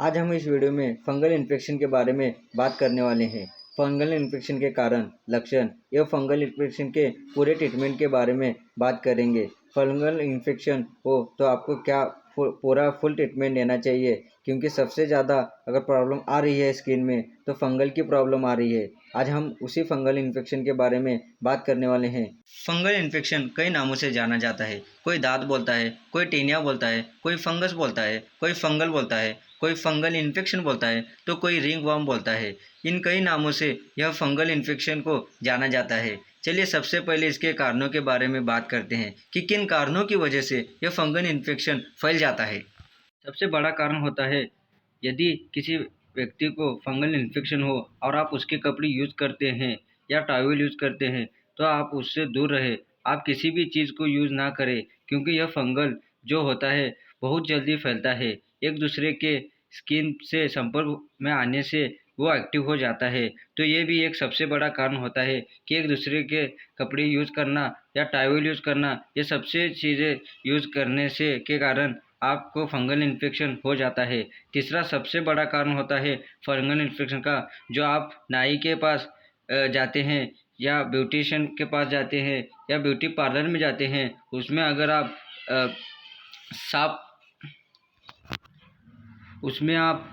आज हम इस वीडियो में फंगल इन्फेक्शन के बारे में बात करने वाले हैं। फंगल इन्फेक्शन के कारण, लक्षण एवं फंगल इन्फेक्शन के पूरे ट्रीटमेंट के बारे में बात करेंगे। फंगल इन्फेक्शन हो तो आपको क्या पूरा फुल ट्रीटमेंट लेना चाहिए, क्योंकि सबसे ज़्यादा अगर प्रॉब्लम आ रही है स्किन में तो फंगल की प्रॉब्लम आ रही है। आज हम उसी फंगल इन्फेक्शन के बारे में बात करने वाले हैं। फंगल इन्फेक्शन कई नामों से जाना जाता है। कोई दाँत बोलता है, कोई टेनिया बोलता है, कोई फंगस बोलता है, कोई फंगल बोलता है, कोई फंगल इन्फेक्शन बोलता है तो कोई रिंगवर्म बोलता है। इन कई नामों से यह फंगल इन्फेक्शन को जाना जाता है। चलिए सबसे पहले इसके कारणों के बारे में बात करते हैं कि किन कारणों की वजह से यह फंगल इन्फेक्शन फैल जाता है। सबसे बड़ा कारण होता है, यदि किसी व्यक्ति को फंगल इन्फेक्शन हो और आप उसके कपड़े यूज़ करते हैं या टॉवल यूज़ करते हैं तो आप उससे दूर रहें। आप किसी भी चीज़ को यूज़ ना करें, क्योंकि यह फंगल जो होता है बहुत जल्दी फैलता है। एक दूसरे के स्किन से संपर्क में आने से वो एक्टिव हो जाता है। तो ये भी एक सबसे बड़ा कारण होता है कि एक दूसरे के कपड़े यूज़ करना या टॉवल यूज़ करना, ये सबसे चीज़ें यूज़ करने से के कारण आपको फंगल इन्फेक्शन हो जाता है। तीसरा सबसे बड़ा कारण होता है फंगल इन्फेक्शन का, जो आप नाई के पास जाते हैं या ब्यूटिशियन के पास जाते हैं या ब्यूटी पार्लर में जाते हैं, उसमें अगर आप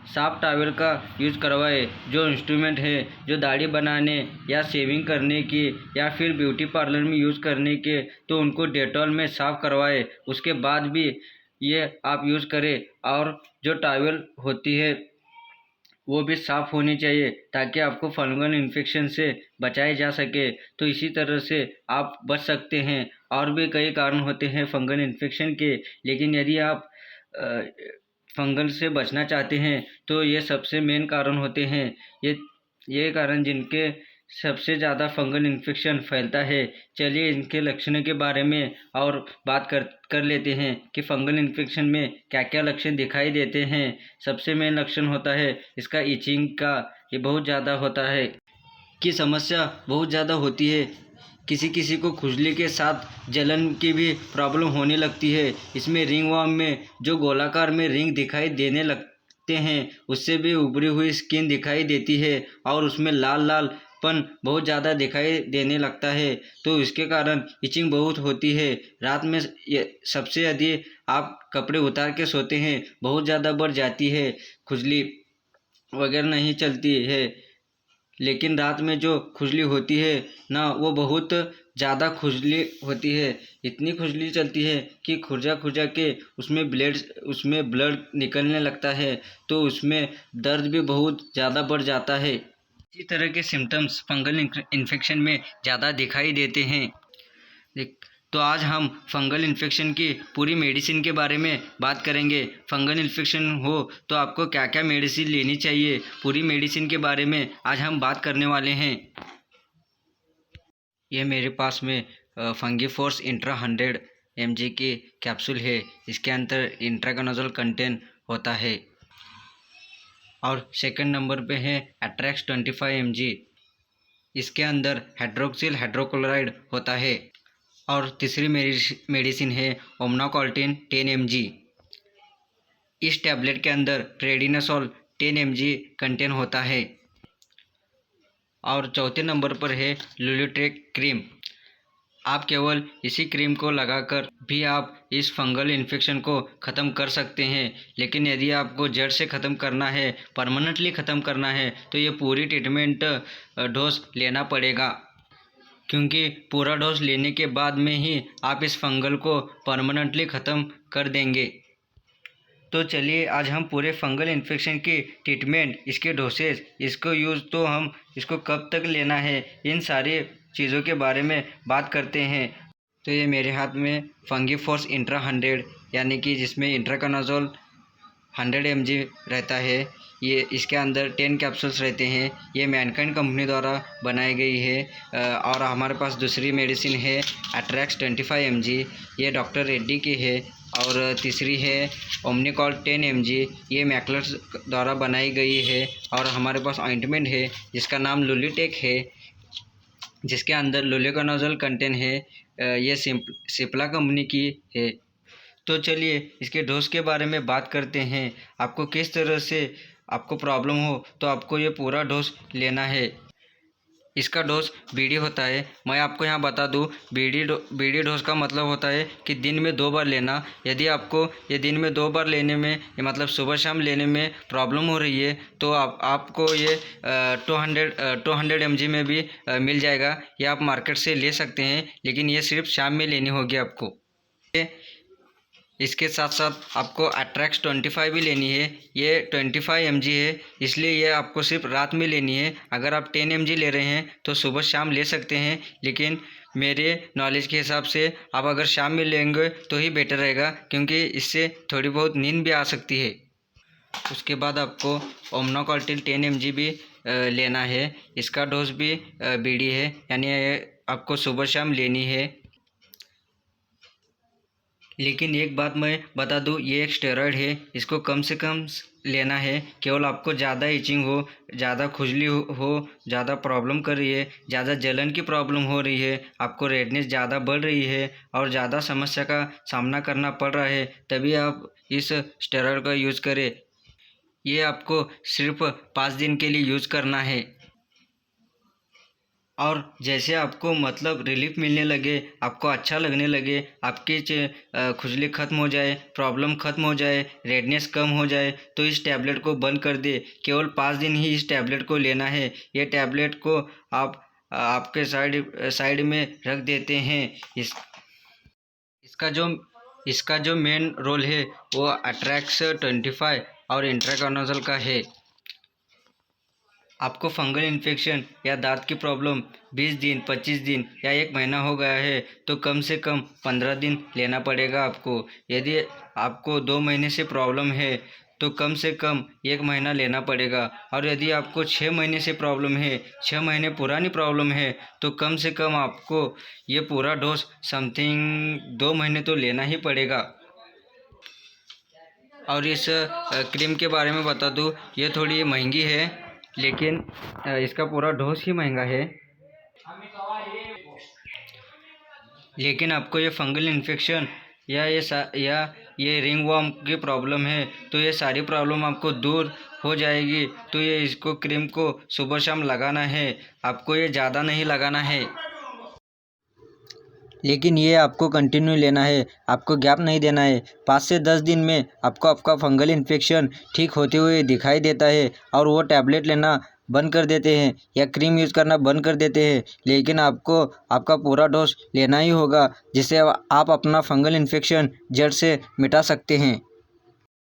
साफ टॉवल का यूज़ करवाए, जो इंस्ट्रूमेंट है जो दाढ़ी बनाने या शेविंग करने की या फिर ब्यूटी पार्लर में यूज़ करने के, तो उनको डेटॉल में साफ़ करवाए। उसके बाद भी ये आप यूज़ करें, और जो टॉवल होती है वो भी साफ़ होनी चाहिए ताकि आपको फंगल इन्फेक्शन से बचाया जा सके। तो इसी तरह से आप बच सकते हैं। और भी कई कारण होते हैं फंगल इन्फेक्शन के, लेकिन यदि आप फंगल से बचना चाहते हैं तो ये सबसे मेन कारण होते हैं। ये कारण जिनके सबसे ज़्यादा फंगल इन्फेक्शन फैलता है। चलिए इनके लक्षणों के बारे में और बात कर लेते हैं कि फंगल इन्फेक्शन में क्या क्या लक्षण दिखाई देते हैं। सबसे मेन लक्षण होता है इसका इचिंग का। ये बहुत ज़्यादा होता है कि समस्या बहुत ज़्यादा होती है। किसी किसी को खुजली के साथ जलन की भी प्रॉब्लम होने लगती है। इसमें रिंगवर्म में जो गोलाकार में रिंग दिखाई देने लगते हैं, उससे भी उभरी हुई स्किन दिखाई देती है और उसमें लाल लालपन बहुत ज़्यादा दिखाई देने लगता है। तो इसके कारण इचिंग बहुत होती है। रात में सबसे अधिक आप कपड़े उतार के सोते हैं, बहुत ज़्यादा बढ़ जाती है। खुजली वगैरह नहीं चलती है, लेकिन रात में जो खुजली होती है ना, वो बहुत ज़्यादा खुजली होती है। इतनी खुजली चलती है कि खुरजा खुरजा के उसमें ब्लड निकलने लगता है, तो उसमें दर्द भी बहुत ज़्यादा बढ़ जाता है। इसी तरह के सिम्टम्स फंगल इन्फेक्शन में ज़्यादा दिखाई देते हैं। तो आज हम फंगल इन्फेक्शन की पूरी मेडिसिन के बारे में बात करेंगे। फंगल इन्फेक्शन हो तो आपको क्या क्या मेडिसिन लेनी चाहिए, पूरी मेडिसिन के बारे में आज हम बात करने वाले हैं। ये मेरे पास में फंगीफोर्स इंट्रा 100 mg की कैप्सूल है। इसके अंदर इंट्राकोनाज़ोल कंटेंट होता है। और सेकंड नंबर पे है एट्रैक्स 25 mg। इसके अंदर हाइड्रोक्सिल हाइड्रोक्लोराइड होता है। और तीसरी मेडिसिन है ओमनाकॉल्टिन 10 mg। इस टैबलेट के अंदर प्रेडिनासोल 10 mg कंटेन होता है। और चौथे नंबर पर है लुलिट्रेक क्रीम। आप केवल इसी क्रीम को लगाकर भी आप इस फंगल इन्फेक्शन को ख़त्म कर सकते हैं। लेकिन यदि आपको जड़ से ख़त्म करना है, परमानेंटली ख़त्म करना है, तो ये पूरी ट्रीटमेंट डोज लेना पड़ेगा, क्योंकि पूरा डोज लेने के बाद में ही आप इस फंगल को परमानेंटली ख़त्म कर देंगे। तो चलिए आज हम पूरे फंगल इन्फेक्शन की ट्रीटमेंट, इसके डोसेज, इसको यूज़, तो हम इसको कब तक लेना है, इन सारी चीज़ों के बारे में बात करते हैं। तो ये मेरे हाथ में फंगीफोर्स इंट्रा 100 यानी कि जिसमें इंट्राकोनाज़ोल 100 mg रहता है। ये इसके अंदर 10 कैप्सूल्स रहते हैं। ये मैनकाइंड कंपनी द्वारा बनाई गई है। और हमारे पास दूसरी मेडिसिन है एट्रैक्स 25 mg, ये डॉक्टर रेड्डी की है। और तीसरी है ओमनिकॉल 10 mg, ये मैक्लर्स द्वारा बनाई गई है। और हमारे पास ऑइंटमेंट है जिसका नाम लुलिटेक है, जिसके अंदर लुलिकोनाज़ोल कंटेंट है। ये सिप्ला कंपनी की है। तो चलिए इसके डोज के बारे में बात करते हैं। आपको किस तरह से आपको प्रॉब्लम हो तो आपको ये पूरा डोज लेना है। इसका डोज बीडी होता है। मैं आपको यहाँ बता दूँ, बीडी डोज का मतलब होता है कि दिन में 2 बार लेना। यदि आपको ये दिन में 2 बार लेने में, ये मतलब सुबह शाम लेने में प्रॉब्लम हो रही है तो आपको ये 200 mg में भी मिल जाएगा। ये आप मार्केट से ले सकते हैं, लेकिन ये सिर्फ शाम में लेनी होगी आपको। इसके साथ साथ आपको अट्रैक्स 25 भी लेनी है। ये 25 mg है, इसलिए ये आपको सिर्फ रात में लेनी है। अगर आप 10 mg ले रहे हैं तो सुबह शाम ले सकते हैं, लेकिन मेरे नॉलेज के हिसाब से आप अगर शाम में लेंगे तो ही बेटर रहेगा, क्योंकि इससे थोड़ी बहुत नींद भी आ सकती है। उसके बाद आपको ओमनाकॉल्टिल 10 mg भी लेना है। इसका डोज भी बीडी है, यानी आपको सुबह शाम लेनी है। लेकिन एक बात मैं बता दूं, ये एक स्टेरॉयड है, इसको कम से कम लेना है। केवल आपको ज़्यादा इचिंग हो, ज़्यादा खुजली हो, ज़्यादा प्रॉब्लम कर रही है, ज़्यादा जलन की प्रॉब्लम हो रही है, आपको रेडनेस ज़्यादा बढ़ रही है और ज़्यादा समस्या का सामना करना पड़ रहा है, तभी आप इस स्टेरॉयड का यूज़ करें। ये आपको सिर्फ 5 दिन के लिए यूज़ करना है। और जैसे आपको मतलब रिलीफ मिलने लगे, आपको अच्छा लगने लगे, आपकी खुजली ख़त्म हो जाए, प्रॉब्लम ख़त्म हो जाए, रेडनेस कम हो जाए, तो इस टैबलेट को बंद कर दे। केवल 5 दिन ही इस टैबलेट को लेना है। ये टैबलेट को आप आपके साइड में रख देते हैं। इसका जो मेन रोल है वो अट्रैक्स 25 और इंट्राकॉनोजल का है। आपको फंगल इन्फेक्शन या दांत की प्रॉब्लम 20 दिन, 25 दिन या 1 महीना हो गया है तो कम से कम 15 दिन लेना पड़ेगा आपको। यदि आपको 2 महीने से प्रॉब्लम है तो कम से कम 1 महीना लेना पड़ेगा। और यदि आपको 6 महीने से प्रॉब्लम है, 6 महीने पुरानी प्रॉब्लम है, तो कम से कम आपको ये पूरा डोज समथिंग 2 महीने तो लेना ही पड़ेगा। और इस क्रीम के बारे में बता दूँ, ये थोड़ी महंगी है, लेकिन इसका पूरा डोज ही महंगा है। लेकिन आपको ये फंगल इन्फेक्शन या ये रिंगवॉर्म की प्रॉब्लम है तो ये सारी प्रॉब्लम आपको दूर हो जाएगी। तो ये इसको क्रीम को सुबह शाम लगाना है, आपको ये ज़्यादा नहीं लगाना है, लेकिन ये आपको कंटिन्यू लेना है, आपको गैप नहीं देना है। 5 से 10 दिन में आपको आपका फंगल इन्फेक्शन ठीक होते हुए दिखाई देता है और वो टैबलेट लेना बंद कर देते हैं या क्रीम यूज़ करना बंद कर देते हैं, लेकिन आपको आपका पूरा डोज लेना ही होगा, जिससे आप अपना फंगल इन्फेक्शन जड़ से मिटा सकते हैं।